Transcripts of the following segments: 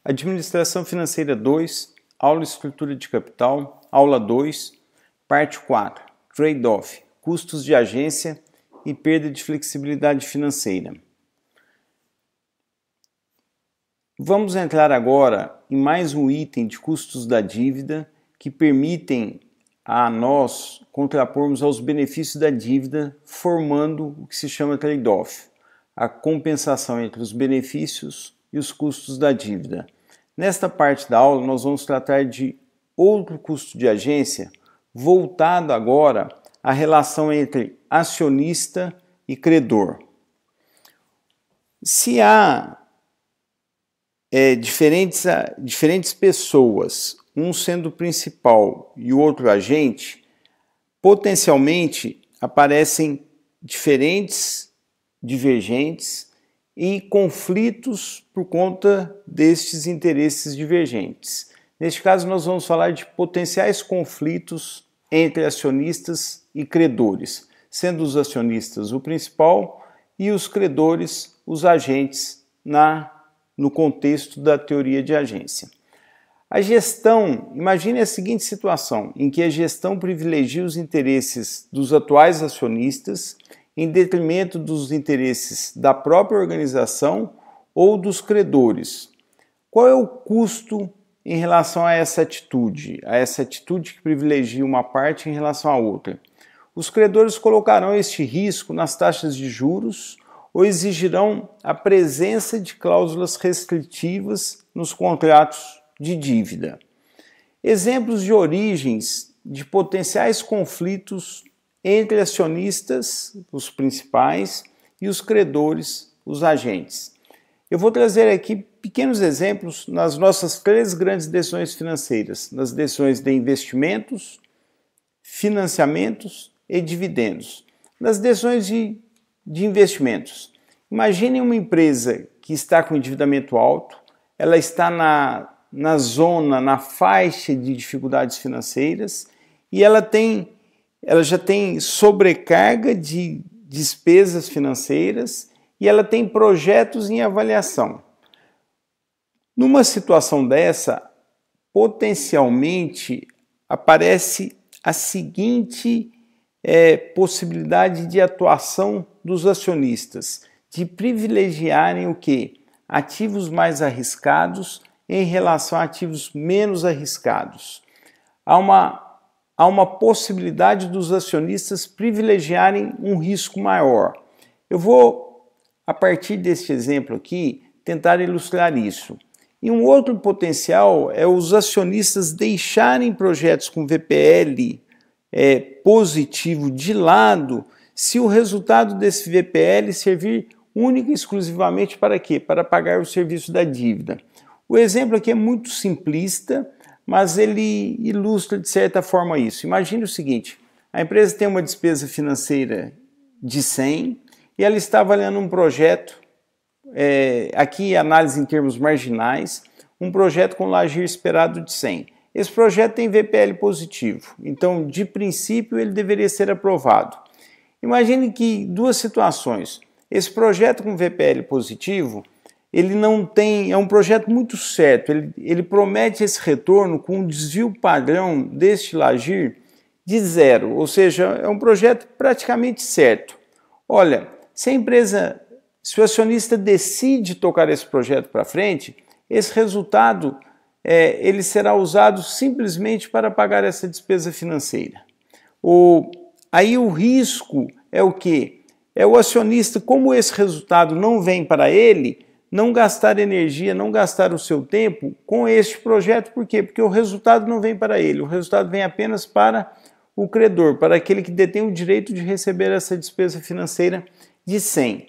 Administração Financeira 2, Aula Estrutura de Capital, Aula 2, Parte 4, Trade-off, Custos de Agência e Perda de Flexibilidade Financeira. Vamos entrar agora em mais um item de custos da dívida que permitem a nós contrapormos aos benefícios da dívida, formando o que se chama trade-off, a compensação entre os benefícios e os custos da dívida. Nesta parte da aula, nós vamos tratar de outro custo de agência, voltado agora à relação entre acionista e credor. Se há diferentes pessoas, um sendo o principal e o outro agente, potencialmente aparecem diferentes, divergentes e conflitos por conta destes interesses divergentes. Neste caso, nós vamos falar de potenciais conflitos entre acionistas e credores, sendo os acionistas o principal e os credores os agentes no contexto da teoria de agência. A gestão, imagine a seguinte situação, em que a gestão privilegia os interesses dos atuais acionistas em detrimento dos interesses da própria organização ou dos credores. Qual é o custo em relação a essa atitude que privilegia uma parte em relação à outra? Os credores colocarão este risco nas taxas de juros ou exigirão a presença de cláusulas restritivas nos contratos de dívida. Exemplos de origens de potenciais conflitos entre acionistas, os principais, e os credores, os agentes. Eu vou trazer aqui pequenos exemplos nas nossas três grandes decisões financeiras, nas decisões de investimentos, financiamentos e dividendos. Nas decisões de investimentos, imagine uma empresa que está com endividamento alto, ela está na faixa de dificuldades financeiras e ela já tem sobrecarga de despesas financeiras e ela tem projetos em avaliação. Numa situação dessa, potencialmente aparece a seguinte possibilidade de atuação dos acionistas, de privilegiarem o quê? Ativos mais arriscados em relação a ativos menos arriscados. Há uma possibilidade dos acionistas privilegiarem um risco maior. Eu vou, a partir deste exemplo aqui, tentar ilustrar isso. E um outro potencial é os acionistas deixarem projetos com VPL positivo de lado, se o resultado desse VPL servir única e exclusivamente para quê? Para pagar o serviço da dívida. O exemplo aqui é muito simplista, mas ele ilustra de certa forma isso. Imagine o seguinte, a empresa tem uma despesa financeira de 100 e ela está avaliando um projeto, aqui análise em termos marginais, um projeto com LAGIR esperado de 100. Esse projeto tem VPL positivo, então de princípio ele deveria ser aprovado. Imagine que duas situações, esse projeto com VPL positivo, ele não tem, é um projeto muito certo, ele promete esse retorno com um desvio padrão deste LAGIR de 0, ou seja, é um projeto praticamente certo. Olha, se o acionista decide tocar esse projeto para frente, esse resultado ele será usado simplesmente para pagar essa despesa financeira. Aí o risco é o quê? É o acionista, como esse resultado não vem para ele, não gastar energia, não gastar o seu tempo com este projeto. Por quê? Porque o resultado não vem para ele, o resultado vem apenas para o credor, para aquele que detém o direito de receber essa despesa financeira de 100.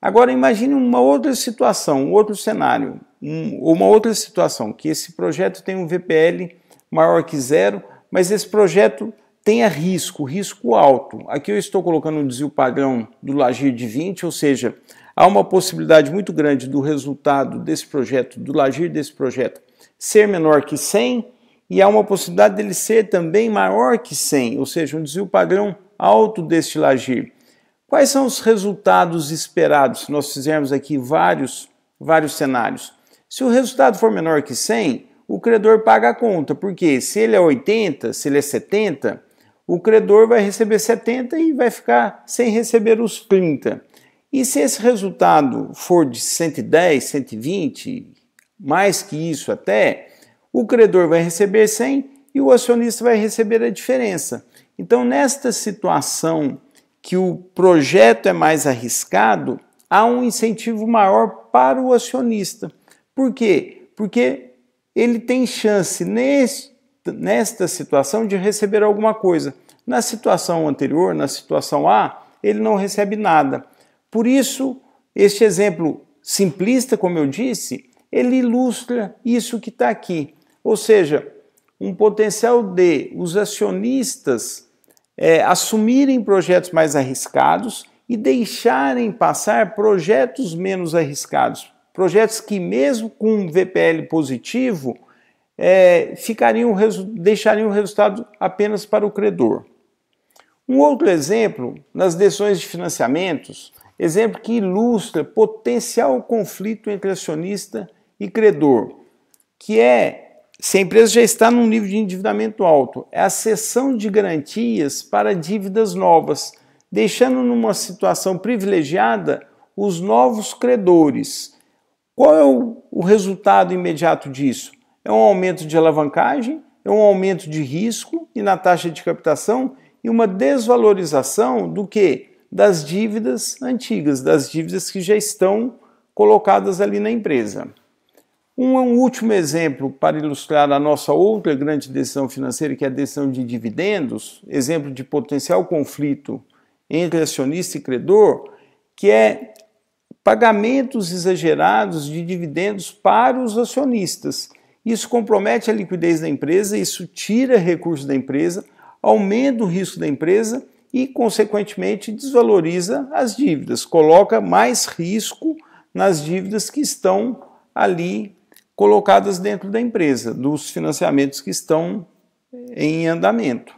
Agora imagine uma outra situação, um outro cenário, uma outra situação, que esse projeto tem um VPL maior que 0, mas esse projeto tenha risco alto. Aqui eu estou colocando um desvio padrão do LAGIR de 20, ou seja, há uma possibilidade muito grande do resultado desse projeto, do LAGIR desse projeto, ser menor que 100 e há uma possibilidade dele ser também maior que 100, ou seja, um desvio padrão alto deste LAGIR. Quais são os resultados esperados se nós fizermos aqui vários cenários? Se o resultado for menor que 100, o credor paga a conta, porque se ele é 80, se ele é 70, o credor vai receber 70 e vai ficar sem receber os 30. E se esse resultado for de 110, 120, mais que isso até, o credor vai receber 100 e o acionista vai receber a diferença. Então, nesta situação que o projeto é mais arriscado, há um incentivo maior para o acionista. Por quê? Porque ele tem chance nesta situação de receber alguma coisa. Na situação anterior, na situação A, ele não recebe nada. Por isso, este exemplo simplista, como eu disse, ele ilustra isso que está aqui. Ou seja, um potencial de os acionistas assumirem projetos mais arriscados e deixarem passar projetos menos arriscados. Projetos que, mesmo com um VPL positivo, deixariam o resultado apenas para o credor. Um outro exemplo, nas decisões de financiamentos, exemplo que ilustra potencial conflito entre acionista e credor, que se a empresa já está num nível de endividamento alto, é a cessão de garantias para dívidas novas, deixando numa situação privilegiada os novos credores. Qual é o resultado imediato disso? É um aumento de alavancagem, é um aumento de risco e na taxa de captação e uma desvalorização do quê? Das dívidas antigas, das dívidas que já estão colocadas ali na empresa. Um último exemplo para ilustrar a nossa outra grande decisão financeira, que é a decisão de dividendos, exemplo de potencial conflito entre acionista e credor, que é pagamentos exagerados de dividendos para os acionistas. Isso compromete a liquidez da empresa, isso tira recursos da empresa, aumenta o risco da empresa e, consequentemente, desvaloriza as dívidas, coloca mais risco nas dívidas que estão ali colocadas dentro da empresa, dos financiamentos que estão em andamento.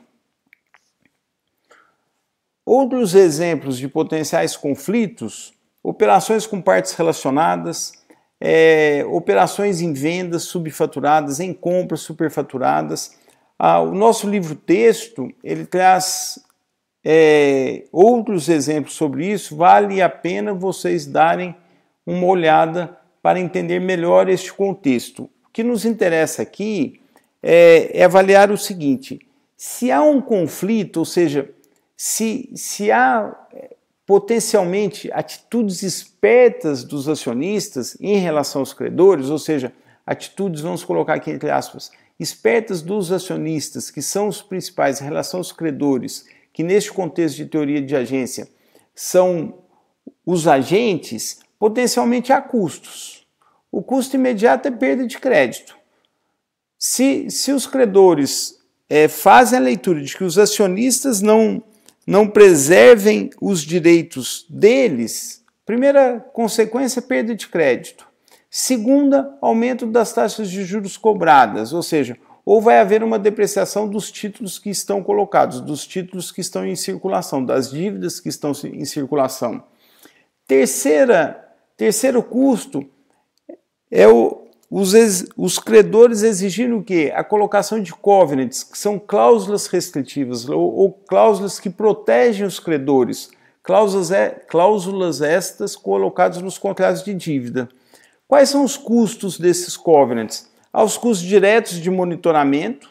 Outros exemplos de potenciais conflitos: operações com partes relacionadas, operações em vendas subfaturadas, em compras superfaturadas. O nosso livro-texto ele traz outros exemplos sobre isso. Vale a pena vocês darem uma olhada para entender melhor este contexto. O que nos interessa aqui é avaliar o seguinte: se há um conflito, ou seja, se há potencialmente atitudes espertas dos acionistas em relação aos credores, ou seja, atitudes, vamos colocar aqui entre aspas, espertas dos acionistas, que são os principais em relação aos credores, que neste contexto de teoria de agência são os agentes, potencialmente há custos. O custo imediato é perda de crédito. Se os credores fazem a leitura de que os acionistas não preservem os direitos deles, primeira consequência é perda de crédito. Segunda, aumento das taxas de juros cobradas, ou seja, ou vai haver uma depreciação dos títulos que estão colocados, dos títulos que estão em circulação, das dívidas que estão em circulação. Terceiro custo é os credores exigirem o quê? A colocação de covenants, que são cláusulas restritivas ou cláusulas que protegem os credores, cláusulas estas colocadas nos contratos de dívida. Quais são os custos desses covenants? Há os custos diretos de monitoramento,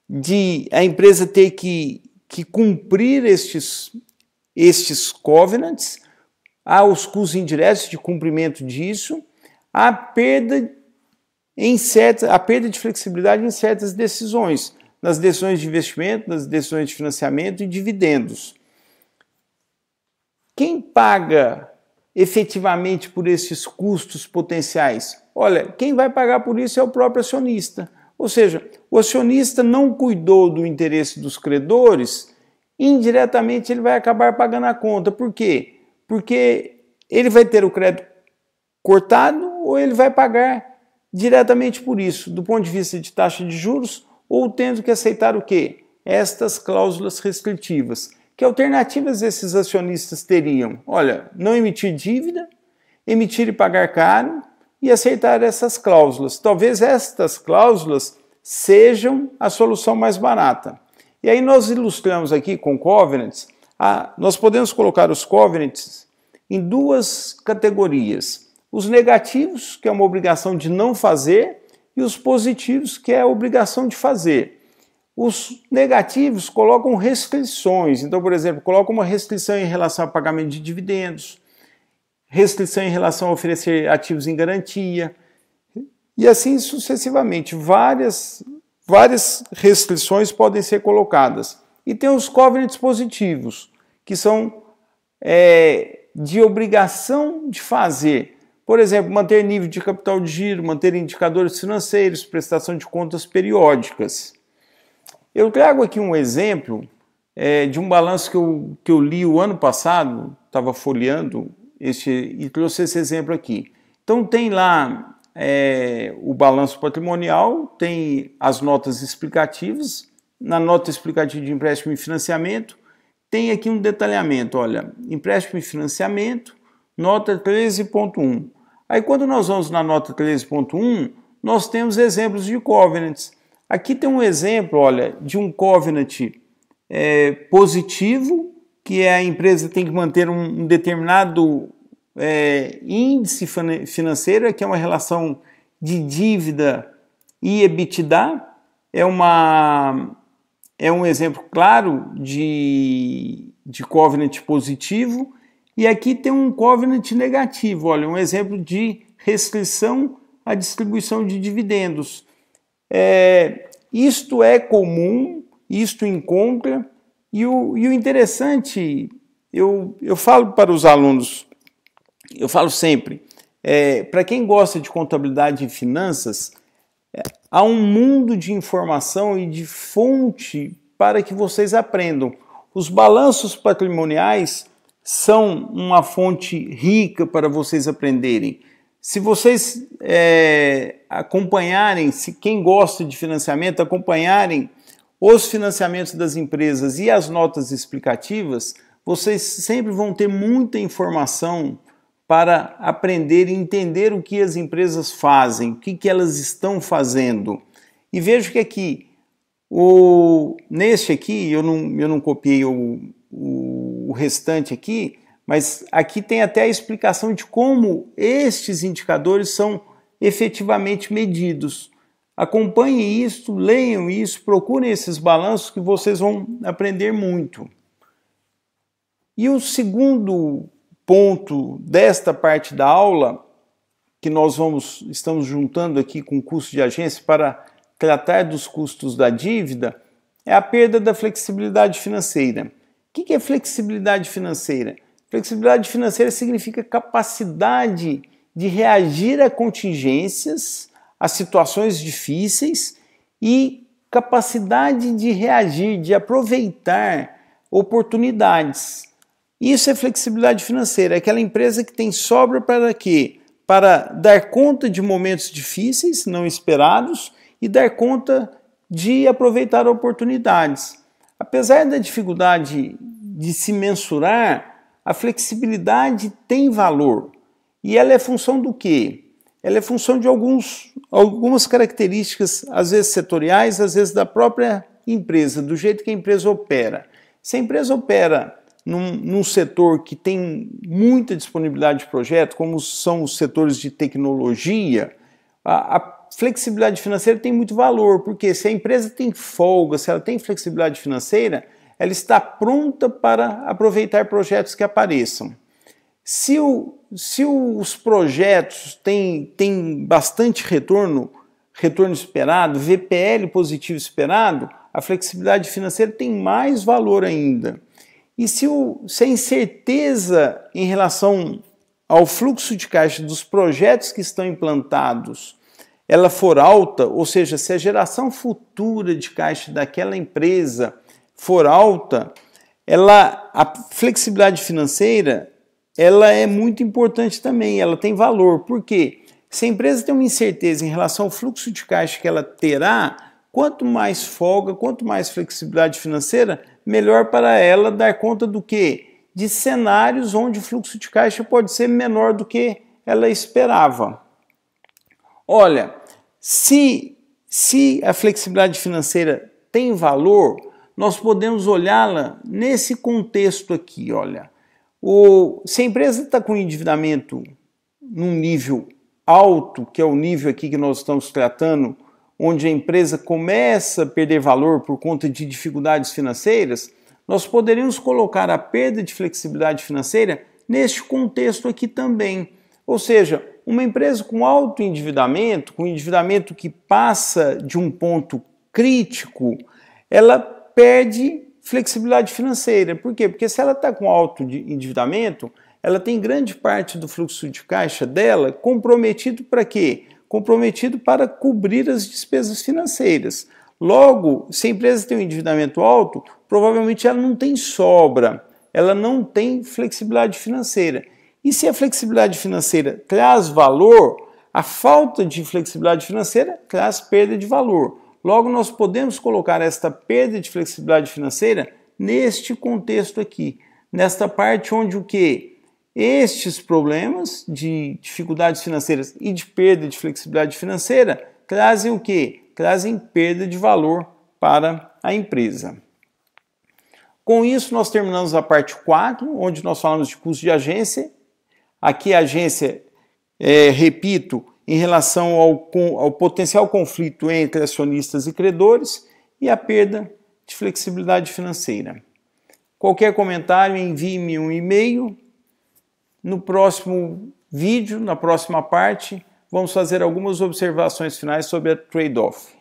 de a empresa ter que cumprir estes covenants, há os custos indiretos de cumprimento disso, há a perda de flexibilidade em certas decisões, nas decisões de investimento, nas decisões de financiamento e dividendos. Quem paga efetivamente por esses custos potenciais? Olha, quem vai pagar por isso é o próprio acionista. Ou seja, o acionista não cuidou do interesse dos credores, indiretamente ele vai acabar pagando a conta. Por quê? Porque ele vai ter o crédito cortado ou ele vai pagar diretamente por isso, do ponto de vista de taxa de juros, ou tendo que aceitar o quê? Estas cláusulas restritivas. Que alternativas esses acionistas teriam? Olha, não emitir dívida, emitir e pagar caro, e acertar essas cláusulas. Talvez estas cláusulas sejam a solução mais barata. E aí nós ilustramos aqui com covenants, nós podemos colocar os covenants em duas categorias. Os negativos, que é uma obrigação de não fazer, e os positivos, que é a obrigação de fazer. Os negativos colocam restrições, então, por exemplo, colocam uma restrição em relação ao pagamento de dividendos, restrição em relação a oferecer ativos em garantia, e assim sucessivamente. Várias restrições podem ser colocadas. E tem os covenants positivos, que são de obrigação de fazer. Por exemplo, manter nível de capital de giro, manter indicadores financeiros, prestação de contas periódicas. Eu trago aqui um exemplo de um balanço que eu li o ano passado, estava folheando e trouxe esse exemplo aqui. Então tem lá o balanço patrimonial, tem as notas explicativas. Na nota explicativa de empréstimo e financiamento, tem aqui um detalhamento, olha, empréstimo e financiamento, nota 13.1. Aí quando nós vamos na nota 13.1, nós temos exemplos de covenants. Aqui tem um exemplo, olha, de um covenant positivo, que é a empresa tem que manter um determinado índice financeiro, que é uma relação de dívida e EBITDA. É um exemplo claro de covenant positivo. E aqui tem um covenant negativo, olha, um exemplo de restrição à distribuição de dividendos. Isto é comum, isto encontra, e o interessante, eu falo para os alunos, eu falo sempre, para quem gosta de contabilidade e finanças, há um mundo de informação e de fonte para que vocês aprendam. Os balanços patrimoniais são uma fonte rica para vocês aprenderem. Se vocês acompanharem, quem gosta de financiamento, acompanharem os financiamentos das empresas e as notas explicativas, vocês sempre vão ter muita informação para aprender e entender o que as empresas fazem, o que elas estão fazendo. E vejo que aqui, neste aqui, eu não copiei o restante aqui, mas aqui tem até a explicação de como estes indicadores são efetivamente medidos. Acompanhem isso, leiam isso, procurem esses balanços que vocês vão aprender muito. E o segundo ponto desta parte da aula, que nós estamos juntando aqui com o custo de agência para tratar dos custos da dívida, é a perda da flexibilidade financeira. O que é flexibilidade financeira? Flexibilidade financeira significa capacidade de reagir a contingências, a situações difíceis e capacidade de reagir, de aproveitar oportunidades. Isso é flexibilidade financeira, é aquela empresa que tem sobra para quê? Para dar conta de momentos difíceis, não esperados, e dar conta de aproveitar oportunidades. Apesar da dificuldade de se mensurar, a flexibilidade tem valor. E ela é função do quê? Ela é função de algumas características, às vezes setoriais, às vezes da própria empresa, do jeito que a empresa opera. Se a empresa opera num setor que tem muita disponibilidade de projeto, como são os setores de tecnologia, a flexibilidade financeira tem muito valor, porque se a empresa tem folga, se ela tem flexibilidade financeira, ela está pronta para aproveitar projetos que apareçam. Se os projetos têm bastante retorno esperado, VPL positivo esperado, a flexibilidade financeira tem mais valor ainda. E se a incerteza em relação ao fluxo de caixa dos projetos que estão implantados ela for alta, ou seja, se a geração futura de caixa daquela empresa for alta, a flexibilidade financeira ela é muito importante também, ela tem valor. Por quê? Se a empresa tem uma incerteza em relação ao fluxo de caixa que ela terá, quanto mais folga, quanto mais flexibilidade financeira, melhor para ela dar conta do quê? De cenários onde o fluxo de caixa pode ser menor do que ela esperava. Olha, se a flexibilidade financeira tem valor, nós podemos olhá-la nesse contexto aqui, olha. Se a empresa está com endividamento num nível alto, que é o nível aqui que nós estamos tratando, onde a empresa começa a perder valor por conta de dificuldades financeiras, nós poderíamos colocar a perda de flexibilidade financeira neste contexto aqui também. Ou seja, uma empresa com alto endividamento, com endividamento que passa de um ponto crítico, ela perde flexibilidade financeira. Por quê? Porque se ela está com alto endividamento, ela tem grande parte do fluxo de caixa dela comprometido para quê? Comprometido para cobrir as despesas financeiras. Logo, se a empresa tem um endividamento alto, provavelmente ela não tem sobra, ela não tem flexibilidade financeira. E se a flexibilidade financeira traz valor, a falta de flexibilidade financeira traz perda de valor. Logo, nós podemos colocar esta perda de flexibilidade financeira neste contexto aqui, nesta parte onde o quê? Estes problemas de dificuldades financeiras e de perda de flexibilidade financeira trazem o quê? Trazem perda de valor para a empresa. Com isso, nós terminamos a parte 4, onde nós falamos de custo de agência. Aqui a agência, repito, em relação ao potencial conflito entre acionistas e credores e a perda de flexibilidade financeira. Qualquer comentário, envie-me um e-mail. No próximo vídeo, na próxima parte, vamos fazer algumas observações finais sobre a trade-off.